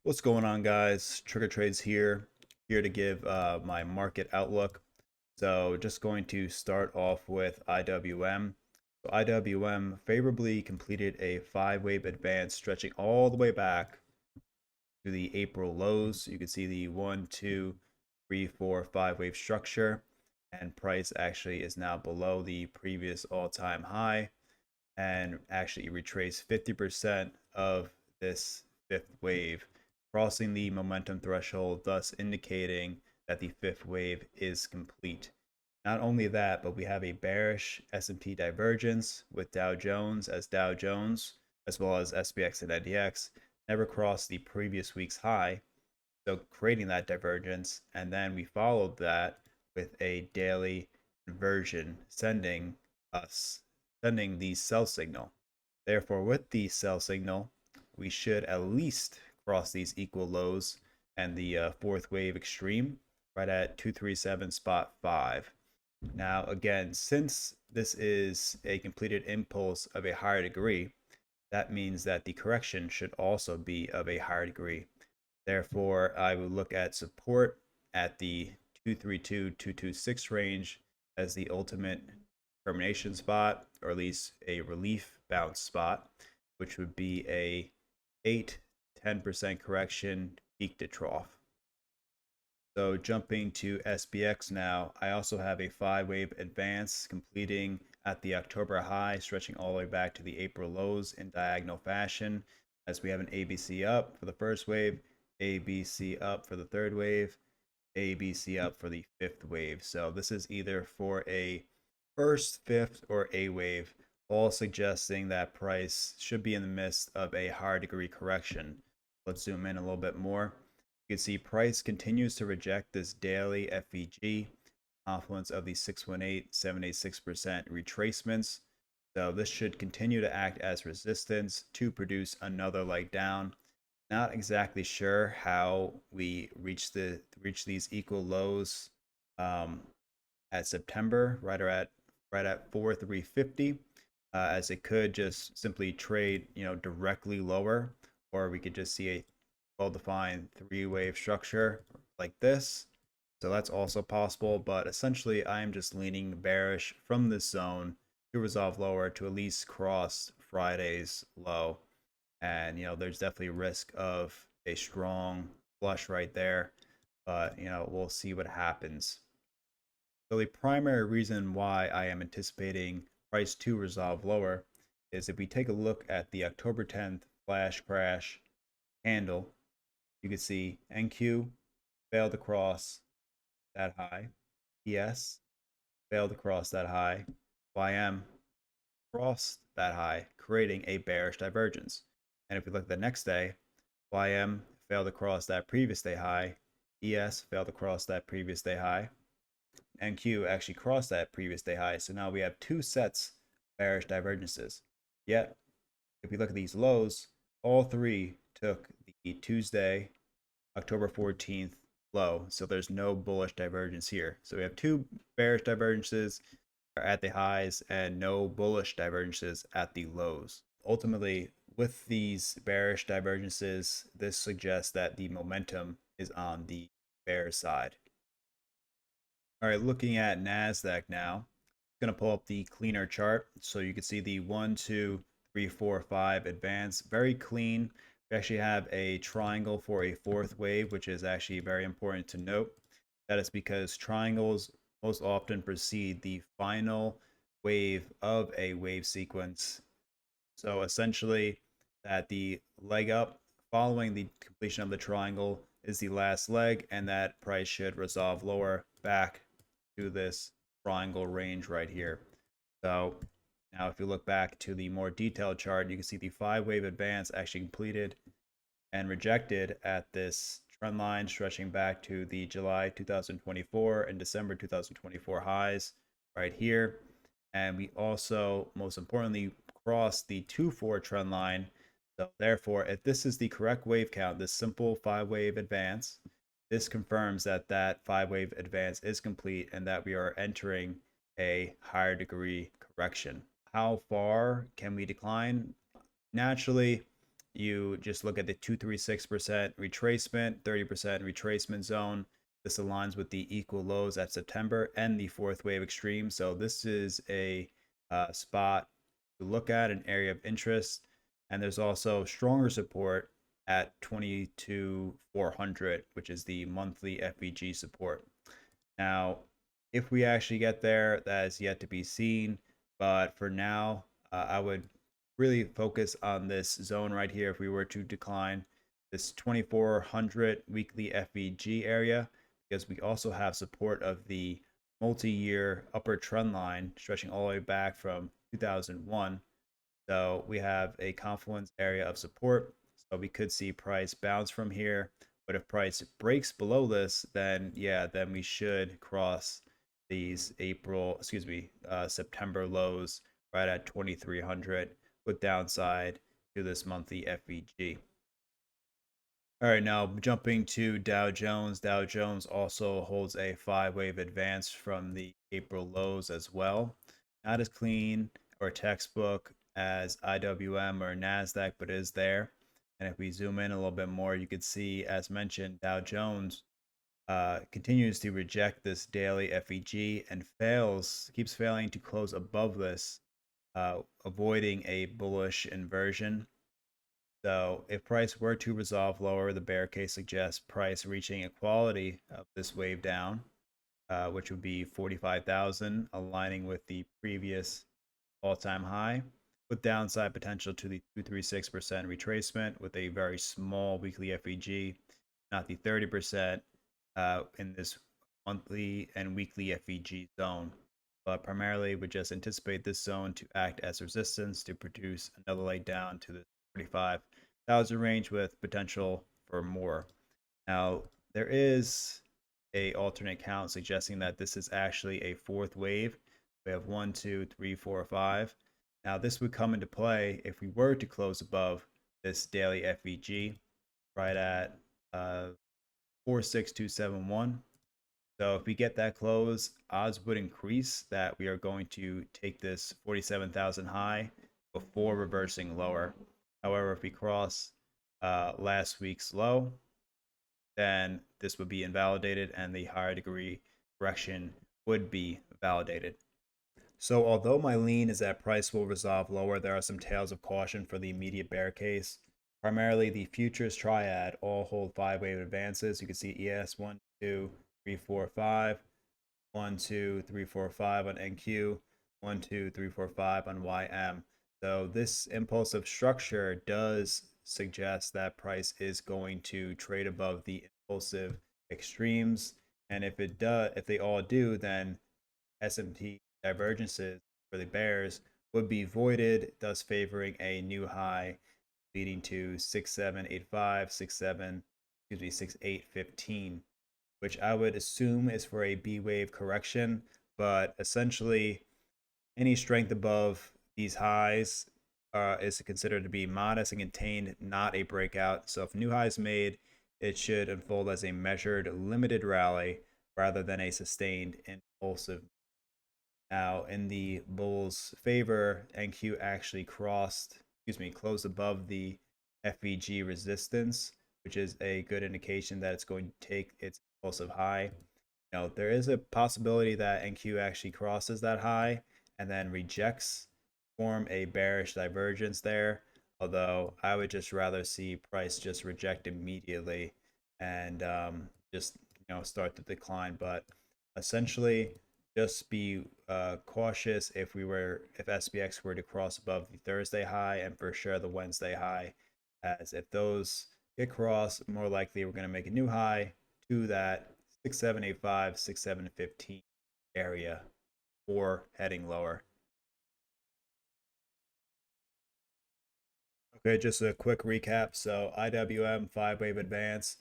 What's going on, guys? Trigger Trades here to give my market outlook. So just going to start off with IWM. So IWM favorably completed a 5-wave advance stretching all the way back to the April lows. You can see the 1, 2, 3, 4, 5-wave structure, and price actually is now below the previous all-time high and actually retraced 50% of this fifth wave, crossing the momentum threshold, thus indicating that the fifth wave is complete. Not only that, but we have a bearish S&P divergence with Dow Jones, as well as SPX and NDX, never crossed the previous week's high, so creating that divergence. And then we followed that with a daily inversion, sending the sell signal. Therefore, with the sell signal, we should at least cross these equal lows and the fourth wave extreme right at 237.5. Now, again, since this is a completed impulse of a higher degree, that means that the correction should also be of a higher degree. Therefore, I would look at support at the 232-226 range as the ultimate termination spot, or at least a relief bounce spot, which would be a 8-10% correction peak to trough. So jumping to SPX now, I also have a 5-wave advance completing at the October high, stretching all the way back to the April lows in diagonal fashion, as we have an ABC up for the first wave, ABC up for the third wave, ABC up for the fifth wave. So this is either for a first, fifth, or A wave, all suggesting that price should be in the midst of a higher degree correction. Let's zoom in a little bit more. You can see price continues to reject this daily FVG, confluence of the 618-786% retracements. So this should continue to act as resistance to produce another leg down. Not exactly sure how we reach these equal lows at September, right at 4,350, as it could just simply trade, directly lower, or we could just see a well-defined 3-wave structure like this. So that's also possible, but essentially I'm just leaning bearish from this zone to resolve lower to at least cross Friday's low. And there's definitely risk of a strong flush right there, but we'll see what happens. So the primary reason why I am anticipating price to resolve lower is if we take a look at the October 10th flash crash candle, you can see NQ failed to cross that high, PS failed to cross that high, YM crossed that high, creating a bearish divergence. And if we look at the next day, YM failed to cross that previous day high, ES failed to cross that previous day high, NQ actually crossed that previous day high. So now we have two sets of bearish divergences. Yet, if we look at these lows, all three took the Tuesday, October 14th low. So there's no bullish divergence here. So we have two bearish divergences at the highs and no bullish divergences at the lows. Ultimately, with these bearish divergences, this suggests that the momentum is on the bear side. All right, looking at NASDAQ now, I'm going to pull up the cleaner chart so you can see the 1, 2, 3, 4, 5 advance. Very clean. We actually have a triangle for a fourth wave, which is actually very important to note. That is because triangles most often precede the final wave of a wave sequence. So essentially, that the leg up following the completion of the triangle is the last leg, and that price should resolve lower back to this triangle range right here. So now if you look back to the more detailed chart, you can see the 5-wave advance actually completed and rejected at this trend line stretching back to the July 2024 and December 2024 highs right here. And we also, most importantly, crossed the 2-4 trend line. So therefore, if this is the correct wave count, this simple 5-wave advance, this confirms that that 5-wave advance is complete and that we are entering a higher degree correction. How far can we decline? Naturally, you just look at the 236% retracement, 30% retracement zone. This aligns with the equal lows at September and the fourth wave extreme. So this is a spot to look at, an area of interest. And there's also stronger support at 22,400, which is the monthly FVG support. Now, if we actually get there, that is yet to be seen. But for now, I would really focus on this zone right here if we were to decline this 2400 weekly FVG area, because we also have support of the multi-year upper trend line stretching all the way back from 2001. So we have a confluence area of support. So we could see price bounce from here. But if price breaks below this, then yeah, then we should cross these September lows right at 2300 with downside to this monthly FVG. All right, now jumping to Dow Jones. Dow Jones also holds a 5-wave advance from the April lows as well. Not as clean or textbook as IWM or NASDAQ, but is there. And if we zoom in a little bit more, you could see, as mentioned, Dow Jones continues to reject this daily FEG and keeps failing to close above this, avoiding a bullish inversion. So if price were to resolve lower, the bear case suggests price reaching equality of this wave down, which would be 45,000, aligning with the previous all-time high, with downside potential to the 236% retracement with a very small weekly FEG, not the 30% in this monthly and weekly FEG zone. But primarily would just anticipate this zone to act as resistance to produce another leg down to the 45,000 range with potential for more. Now, there is a alternate count suggesting that this is actually a fourth wave. We have 1, 2, 3, 4, 5. Now, this would come into play if we were to close above this daily FVG right at 46271. So if we get that close, odds would increase that we are going to take this 47,000 high before reversing lower. However, if we cross last week's low, then this would be invalidated and the higher degree correction would be validated. So although my lean is that price will resolve lower, there are some tales of caution for the immediate bear case. Primarily, the futures triad all hold 5-wave advances. You can see ES 1, 2, 3, 4, 5, 1, 2, 3, 4, 5 on NQ, 1, 2, 3, 4, 5 on YM. So this impulsive structure does suggest that price is going to trade above the impulsive extremes. And if they all do, then S&P divergences for the bears would be voided, thus favoring a new high leading to 6785, 6815, which I would assume is for a B wave correction, but essentially any strength above these highs is considered to be modest and contained, not a breakout. So if new highs made, it should unfold as a measured, limited rally rather than a sustained, impulsive. Now, in the bulls' favor, NQ actually closed above the FVG resistance, which is a good indication that it's going to take its impulsive high. Now, there is a possibility that NQ actually crosses that high and then rejects, form a bearish divergence there. Although I would just rather see price just reject immediately and just start to decline. But essentially, just be cautious if SPX were to cross above the Thursday high and for sure the Wednesday high, as if those get crossed, more likely we're going to make a new high to that 6785, 6715 area or heading lower. Okay, just a quick recap. So IWM 5-wave advance,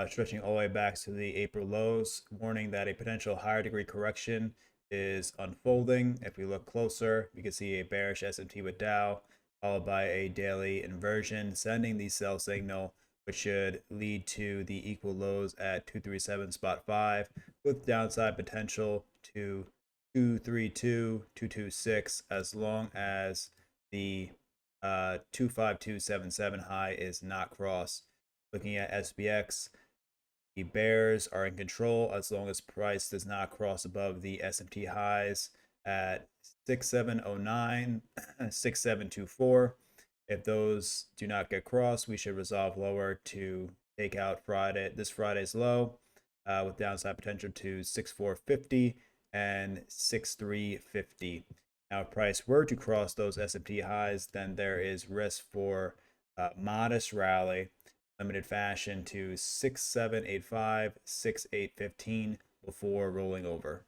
stretching all the way back to the April lows, warning that a potential higher degree correction is unfolding. If we look closer, we can see a bearish S&P with Dow, followed by a daily inversion, sending the sell signal, which should lead to the equal lows at 237.5, with downside potential to 232, 226, as long as the 25277 high is not crossed. Looking at SPX, the bears are in control as long as price does not cross above the S&P highs at 6709, 6724. If those do not get crossed, we should resolve lower to take out this Friday's low with downside potential to 6450 and 6350. Now, if price were to cross those S&P highs, then there is risk for modest rally, limited fashion to 6785, 6815 before rolling over.